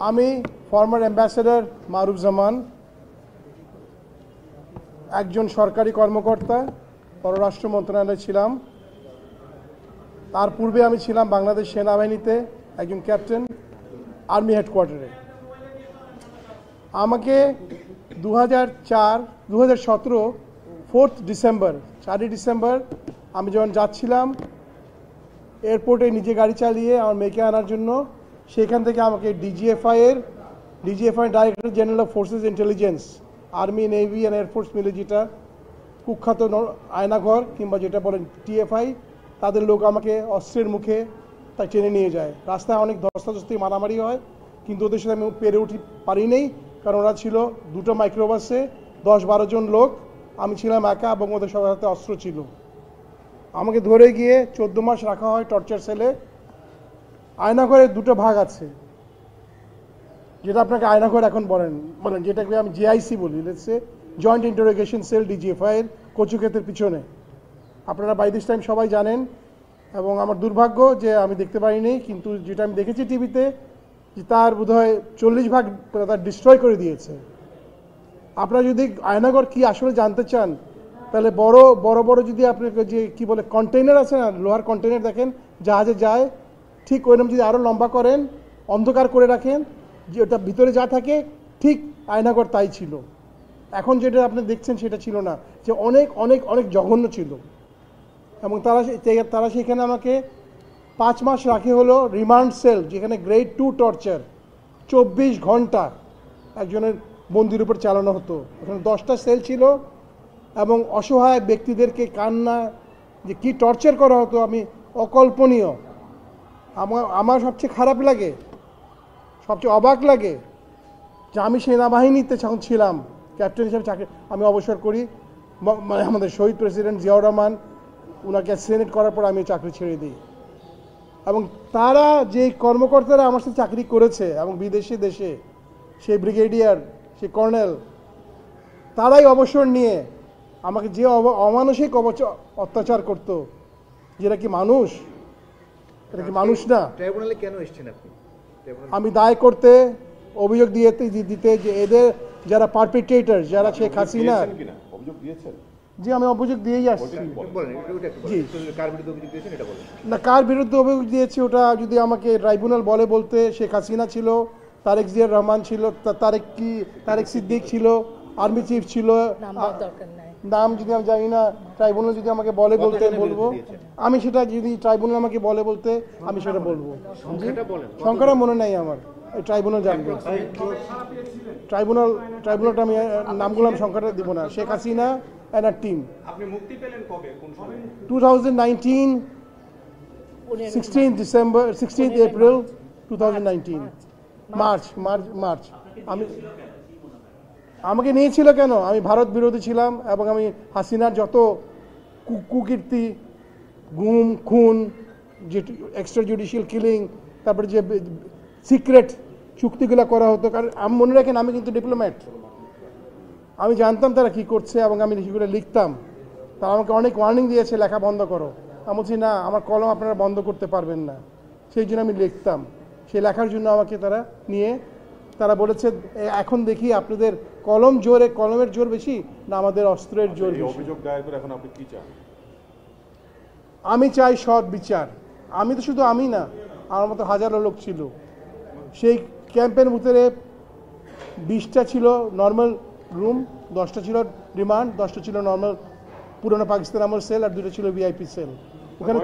আমি former ambassador মারুফ জামান, একজন সরকারি কর্মকর্তা, পররাষ্ট্র মন্ত্রণালয়ে ছিলাম। তার পূর্বে আমি ছিলাম বাংলাদেশ সেনাবাহিনীতে একজন ক্যাপ্টেন, আর্মি হেডকোয়ার্টারে। আমাকে 2017 4 ডিসেম্বর আমি যখন যাচ্ছিলাম এয়ারপোর্টে নিজে গাড়ি চালিয়ে আমার মেয়েকে আনার জন্য, সেখান থেকে আমাকে DGFI director general of forces intelligence, army, navy and air force মিলে, যেটা কুখ্যাত আয়নাঘর কিংবা যেটা বলেন টিএফআই, তাদের লোক আমাকে অস্ত্রের মুখে তাই টেনে নিয়ে যায়। রাস্তায় অনেক ধস্তাধস্তি, মারামারি হয়, কিন্তু ওদের সাথে আমি পেরে পারি নেই, কারণ ওরা ছিল দুটো মাইক্রোবাসে 10-12 জন লোক, আমি ছিলাম একা এবং ওদের সবার হাতে অস্ত্র ছিল। আমাকে ধরে গিয়ে 14 মাস রাখা হয় টর্চার সেলে। আয়নাঘরের দুটো ভাগ আছে, যেটা আপনাকে আয়নাঘর এখন বলেন, যেটাকে আমি জিআইসি বলি, জয়েন্ট ইন্টারোগেশন সেল, ডিজিএফআই এর কচুক্ষেতের পিছনে। আপনারা বাই দিস টাইম সবাই জানেন, এবং আমার দুর্ভাগ্য যে আমি দেখতে পাইনি, কিন্তু যেটা আমি দেখেছি টিভিতে, যে তার বোধহয় 40 ভাগ তার ডিস্ট্রয় করে দিয়েছে। আপনারা যদি আয়নাঘর কি আসলে জানতে চান, তাহলে বড় বড় যদি আপনাকে যে কি বলে কন্টেইনার আছে না, লোহার কন্টেইনার দেখেন জাহাজে যায়, ঠিক ওইরকম যদি আরও লম্বা করেন, অন্ধকার করে রাখেন, যে ওটা ভিতরে যা থাকে ঠিক আয়নাঘর তাই ছিল। এখন যেটা আপনি দেখছেন সেটা ছিল না, যে অনেক অনেক অনেক জঘন্য ছিল। এবং তারা সেখানে আমাকে 5 মাস রাখে হলো রিমান্ড সেল, যেখানে গ্রেড 2 টর্চার 24 ঘন্টা একজনের বন্দির উপর চালানো হতো। ওখানে 10টা সেল ছিল, এবং অসহায় ব্যক্তিদেরকে কান্না যে কি টর্চার করা হতো আমি অকল্পনীয়। আমার সবচেয়ে খারাপ লাগে, সবচেয়ে অবাক লাগে যে আমি সেনাবাহিনীতে যখন ছিলাম ক্যাপ্টেন হিসেবে চাকরি, আমি অবসর করি, মানে আমাদের শহীদ প্রেসিডেন্ট জিয়াউর রহমান ওনাকে সেনেট করার পর আমি চাকরি ছেড়ে দিই। এবং তারা যে কর্মকর্তারা আমার সাথে চাকরি করেছে এবং বিদেশে দেশে, সেই ব্রিগেডিয়ার, সেই কর্নেল, তারাই অবসর নিয়ে আমাকে যে অমানসিক অত্যাচার করতো, যেটা কি মানুষ? এটা কি মানুষ না? ট্রাইব্যুনালে কেন এসেছেন আপনি? আমি দায় করতে, অভিযোগ দিতে যে এদের যারা পারপিট্রেটর, যারা শেখ হাসিনা, জি আমি অভিযোগ দিয়েই আসছি। না, কার বিরুদ্ধে অভিযোগ দিয়েছি ওটা যদি আমাকে ট্রাইব্যুনাল বলতে, শেখ হাসিনা ছিল, তারেক জিয়ার রহমান ছিল, তারেক সিদ্দিক ছিল, আর্মি চিফ ছিল, নাম যদি আমি জানি না, ট্রাইব্যুনাল যদি আমাকে বলতে বলবো, আমি সেটা যদি ট্রাইব্যুনাল আমাকে বলতে আমি সেটা বলবো। সংখ্যাটা মনে নাই আমার, ট্রাইব্যুনাল জানবে। ট্রাইব্যুনালটা আমি নামগুলো সংখ্যাটা দিব না। Sheikh Hasina and a team. আপনি মুক্তি পেলেন কবে, কোন সময়? 2019 16 April 2019 মার্চ। আমাকে নিয়েছিল কেন? আমি ভারত বিরোধী ছিলাম, এবং আমি হাসিনার যত কুকীর্তি, গুম, খুন, যে এক্সট্রা জুডিশিয়াল কিলিং, তারপরে যে সিক্রেট চুক্তিগুলো করা হতো, কারণ আমি মনে রাখেন আমি কিন্তু ডিপ্লোম্যাট, আমি জানতাম তারা কি করছে, এবং আমি সেগুলো লিখতাম। তারা আমাকে অনেক ওয়ার্নিং দিয়েছে, লেখা বন্ধ করো। আমি বলছি না, আমার কলম আপনারা বন্ধ করতে পারবেন না। সেই জন্য আমি লিখতাম। সেই লেখার জন্য আমাকে তারা নিয়ে, তারা বলেছে এখন দেখি আপনাদের কলমের জোর বেশি না আমাদের অস্ত্রের জোর বেশি। অভিযোগ দায়ের করে এখন আপনি কি চান? আমি চাই সৎ বিচার। আমি তো শুধু আমি না, আমার মতো হাজারো লোক ছিল। সেই ক্যাম্পের ভিতরে 20টা ছিল নর্মাল রুম, 10টা ছিল রিমান্ড, 10টা ছিল নর্মাল পুরনো পাকিস্তান আমল সেল, আর 2টা ছিল ভিআইপি সেল। ওখানে